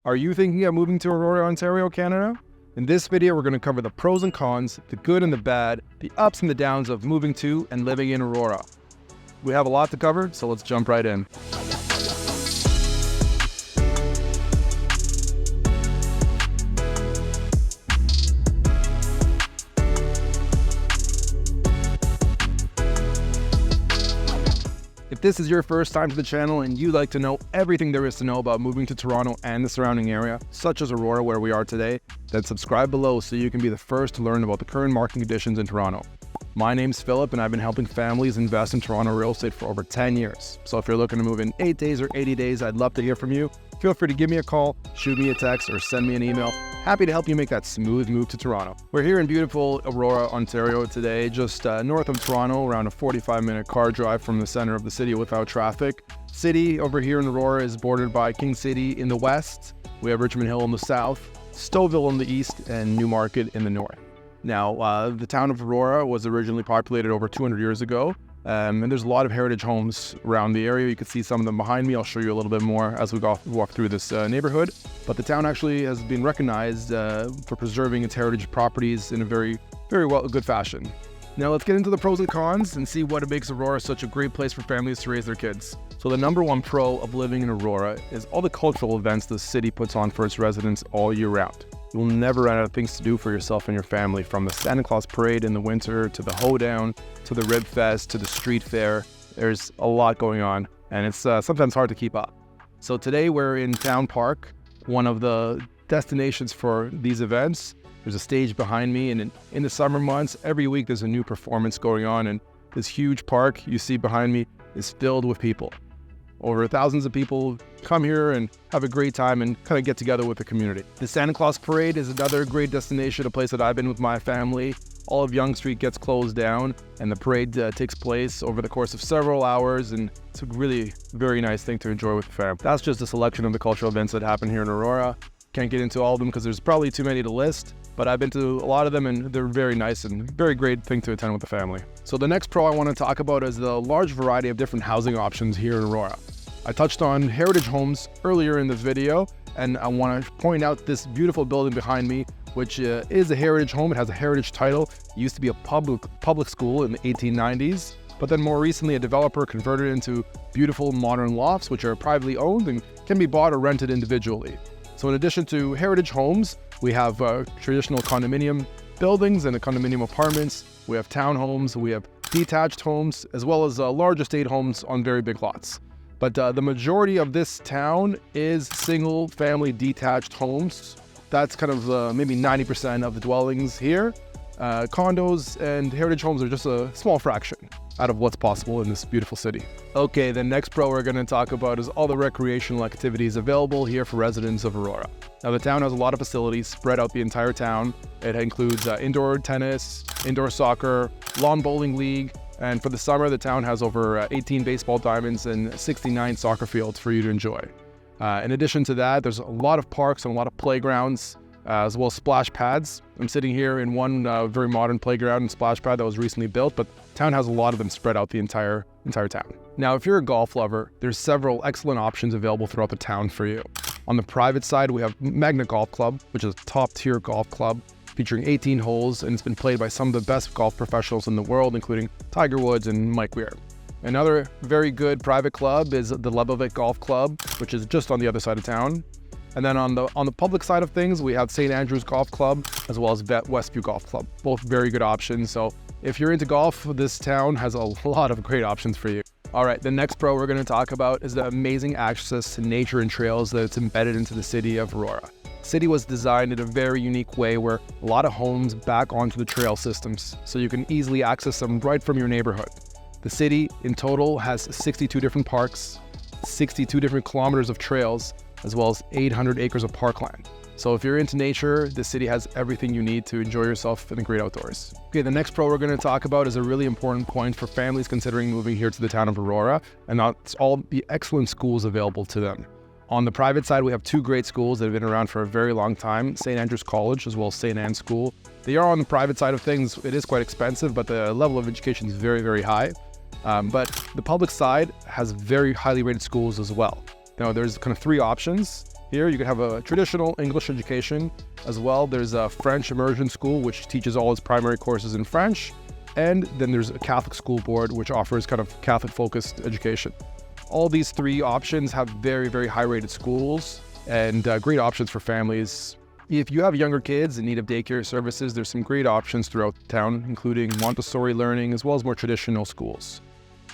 Are you thinking of moving to Aurora, Ontario, Canada? In this video, we're going to cover the pros and cons, the good and the bad, the ups and the downs of moving to and living in Aurora. We have a lot to cover, so let's jump right in. If this is your first time to the channel and you'd like to know everything there is to know about moving to Toronto and the surrounding area, such as Aurora where we are today, then subscribe below so you can be the first to learn about the current market conditions in Toronto. My name's Philip and I've been helping families invest in Toronto real estate for over 10 years. So if you're looking to move in 8 days or 80 days, I'd love to hear from you. Feel free to give me a call, shoot me a text, or send me an email. Happy to help you make that smooth move to Toronto. We're here in beautiful Aurora, Ontario today, just north of Toronto, around a 45-minute car drive from the center of the city without traffic. City over here in Aurora is bordered by King City in the west. We have Richmond Hill in the south, Stouffville in the east, and Newmarket in the north. Now, the town of Aurora was originally populated over 200 years ago. And there's a lot of heritage homes around the area. You can see some of them behind me. I'll show you a little bit more as we walk through this neighborhood. But the town actually has been recognized for preserving its heritage properties in a very good fashion. Now let's get into the pros and cons and see what makes Aurora such a great place for families to raise their kids. So the number one pro of living in Aurora is all the cultural events the city puts on for its residents all year round. You'll never run out of things to do for yourself and your family, from the Santa Claus parade in the winter, to the hoedown, to the rib fest, to the street fair. There's a lot going on, and it's sometimes hard to keep up. So today we're in Town Park, one of the destinations for these events. There's a stage behind me, and in the summer months, every week there's a new performance going on, and this huge park you see behind me is filled with people. Over thousands of people come here and have a great time and kind of get together with the community. The Santa Claus Parade is another great destination, a place that I've been with my family. All of Yonge Street gets closed down and the parade takes place over the course of several hours, and it's a really very nice thing to enjoy with the family. That's just a selection of the cultural events that happen here in Aurora. Can't get into all of them because there's probably too many to list, but I've been to a lot of them and they're very nice and very great thing to attend with the family. So the next pro I want to talk about is the large variety of different housing options here in Aurora. I touched on heritage homes earlier in the video, and I want to point out this beautiful building behind me, which is a heritage home. It has a heritage title. It used to be a public school in the 1890s, but then more recently a developer converted it into beautiful modern lofts, which are privately owned and can be bought or rented individually. So in addition to heritage homes, we have traditional condominium buildings and the condominium apartments. We have townhomes, we have detached homes, as well as large estate homes on very big lots. But the majority of this town is single-family detached homes. That's kind of maybe 90% of the dwellings here. Condos and heritage homes are just a small fraction out of what's possible in this beautiful city. Okay, the next pro we're going to talk about is all the recreational activities available here for residents of Aurora. Now, the town has a lot of facilities spread out the entire town. It includes indoor tennis, indoor soccer, lawn bowling league, and for the summer, the town has over 18 baseball diamonds and 69 soccer fields for you to enjoy. In addition to that, there's a lot of parks and a lot of playgrounds, as well as splash pads. I'm sitting here in one very modern playground and splash pad that was recently built, but the town has a lot of them spread out the entire town. Now, if you're a golf lover, there's several excellent options available throughout the town for you. On the private side, we have Magna Golf Club, which is a top-tier golf club, featuring 18 holes, and it's been played by some of the best golf professionals in the world, including Tiger Woods and Mike Weir. Another very good private club is the Lebavic Golf Club, which is just on the other side of town. And then on the public side of things, we have St. Andrew's Golf Club, as well as Westview Golf Club. Both very good options. So if you're into golf, this town has a lot of great options for you. All right, the next pro we're going to talk about is the amazing access to nature and trails that's embedded into the city of Aurora. The city was designed in a very unique way where a lot of homes back onto the trail systems, so you can easily access them right from your neighborhood. The city in total has 62 different parks, 62 different kilometers of trails, as well as 800 acres of parkland. So if you're into nature, the city has everything you need to enjoy yourself in the great outdoors. Okay, the next pro we're going to talk about is a really important point for families considering moving here to the town of Aurora, and that's all the excellent schools available to them. On the private side, we have two great schools that have been around for a very long time, St. Andrew's College as well as St. Anne's School. They are on the private side of things. It is quite expensive, but the level of education is very high. But the public side has very highly rated schools as well. Now, there's kind of three options. Here you can have a traditional English education as well. There's a French immersion school, which teaches all its primary courses in French. And then there's a Catholic school board, which offers kind of Catholic-focused education. All these three options have very, very high-rated schools and great options for families. If you have younger kids in need of daycare services, there's some great options throughout town, including Montessori learning, as well as more traditional schools.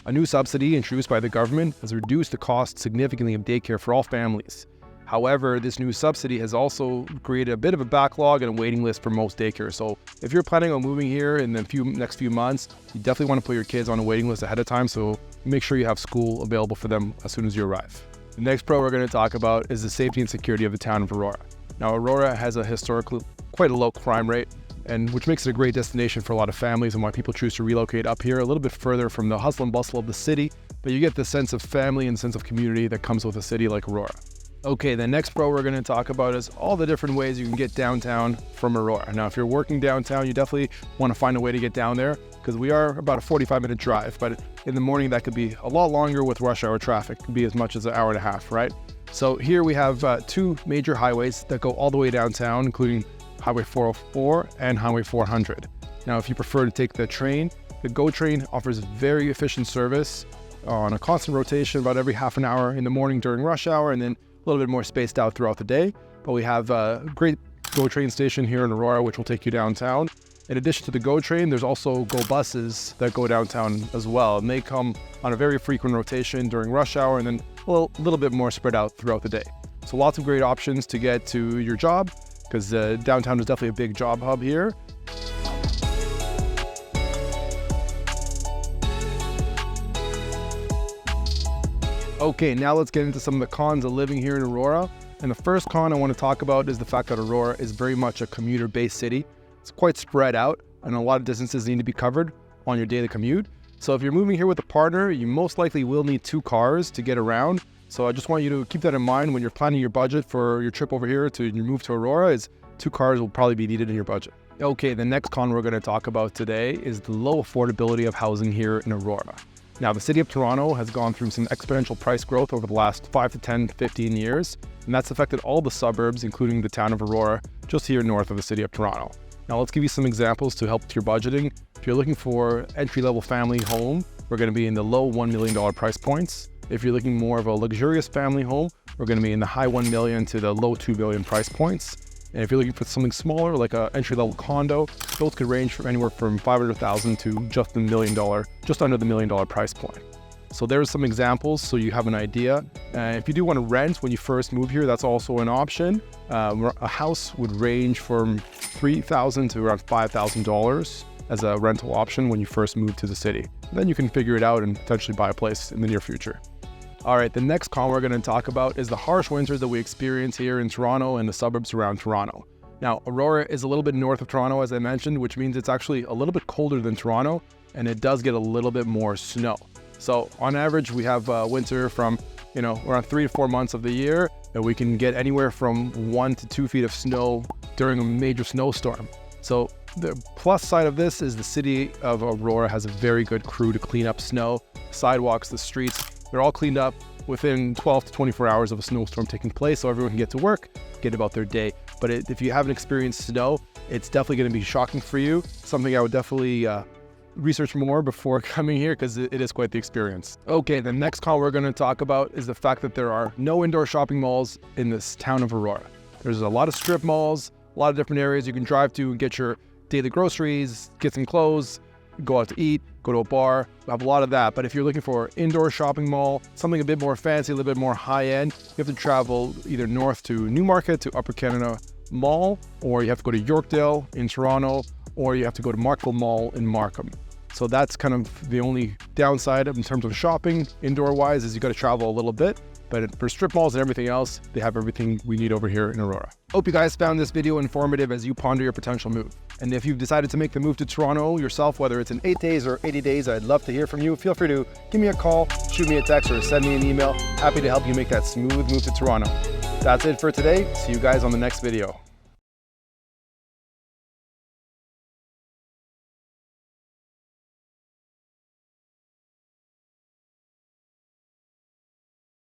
A new subsidy introduced by the government has reduced the cost significantly of daycare for all families. However, this new subsidy has also created a bit of a backlog and a waiting list for most daycare. So if you're planning on moving here in the next few months, you definitely want to put your kids on a waiting list ahead of time, so make sure you have school available for them as soon as you arrive. The next pro we're going to talk about is the safety and security of the town of Aurora. Now, Aurora has a historically quite a low crime rate, and which makes it a great destination for a lot of families and why people choose to relocate up here a little bit further from the hustle and bustle of the city, but you get the sense of family and sense of community that comes with a city like Aurora. Okay, the next pro we're going to talk about is all the different ways you can get downtown from Aurora. Now, if you're working downtown, you definitely want to find a way to get down there because we are about a 45-minute drive, but in the morning that could be a lot longer with rush hour traffic. It could be as much as an hour and a half, right? So here we have two major highways that go all the way downtown, including Highway 404 and Highway 400. Now, if you prefer to take the train, the GO train offers very efficient service on a constant rotation about every half an hour in the morning during rush hour, and then a little bit more spaced out throughout the day. But we have a great GO train station here in Aurora, which will take you downtown. In addition to the GO train, there's also GO buses that go downtown as well. And they come on a very frequent rotation during rush hour and then a little bit more spread out throughout the day. So lots of great options to get to your job because downtown is definitely a big job hub here. Okay, now let's get into some of the cons of living here in Aurora. And the first con I want to talk about is the fact that Aurora is very much a commuter-based city. It's quite spread out and a lot of distances need to be covered on your daily commute. So if you're moving here with a partner, you most likely will need 2 cars to get around. So I just want you to keep that in mind when you're planning your budget for your trip over here to your move to Aurora, is 2 cars will probably be needed in your budget. Okay, the next con we're going to talk about today is the low affordability of housing here in Aurora. Now, the city of Toronto has gone through some exponential price growth over the last 5 to 10, 15 years, and that's affected all the suburbs, including the town of Aurora, just here north of the city of Toronto. Now, let's give you some examples to help with your budgeting. If you're looking for entry-level family home, we're going to be in the low $1 million price points. If you're looking more of a luxurious family home, we're going to be in the high $1 million to the low $2 million price points. And if you're looking for something smaller, like an entry-level condo, those could range from anywhere from $500,000 to just $1 million, just under the $1 million price point. So there's some examples so you have an idea. If you do want to rent when you first move here, that's also an option. A house would range from $3,000 to around $5,000 as a rental option when you first move to the city. Then you can figure it out and potentially buy a place in the near future. All right, the next con we're going to talk about is the harsh winters that we experience here in Toronto and the suburbs around Toronto. Now, Aurora is a little bit north of Toronto, as I mentioned, which means it's actually a little bit colder than Toronto, and it does get a little bit more snow. So on average, we have winter from, around 3 to 4 months of the year, and we can get anywhere from 1 to 2 feet of snow during a major snowstorm. So the plus side of this is the city of Aurora has a very good crew to clean up snow, sidewalks, the streets. They're all cleaned up within 12 to 24 hours of a snowstorm taking place, so everyone can get to work, get about their day. But if you haven't experienced snow, it's definitely going to be shocking for you. Something I would definitely research more before coming here because it is quite the experience. Okay, the next con we're going to talk about is the fact that there are no indoor shopping malls in this town of Aurora. There's a lot of strip malls, a lot of different areas you can drive to and get your daily groceries, get some clothes, go out to eat, go to a bar. We have a lot of that. But if you're looking for indoor shopping mall, something a bit more fancy, a little bit more high-end, you have to travel either north to Newmarket to Upper Canada Mall, or you have to go to Yorkdale in Toronto, or you have to go to Markville Mall in Markham. So that's kind of the only downside in terms of shopping indoor-wise, is you got to travel a little bit. But for strip malls and everything else, they have everything we need over here in Aurora. Hope you guys found this video informative as you ponder your potential move. And if you've decided to make the move to Toronto yourself, whether it's in 8 days or 80 days, I'd love to hear from you. Feel free to give me a call, shoot me a text, or send me an email. Happy to help you make that smooth move to Toronto. That's it for today. See you guys on the next video.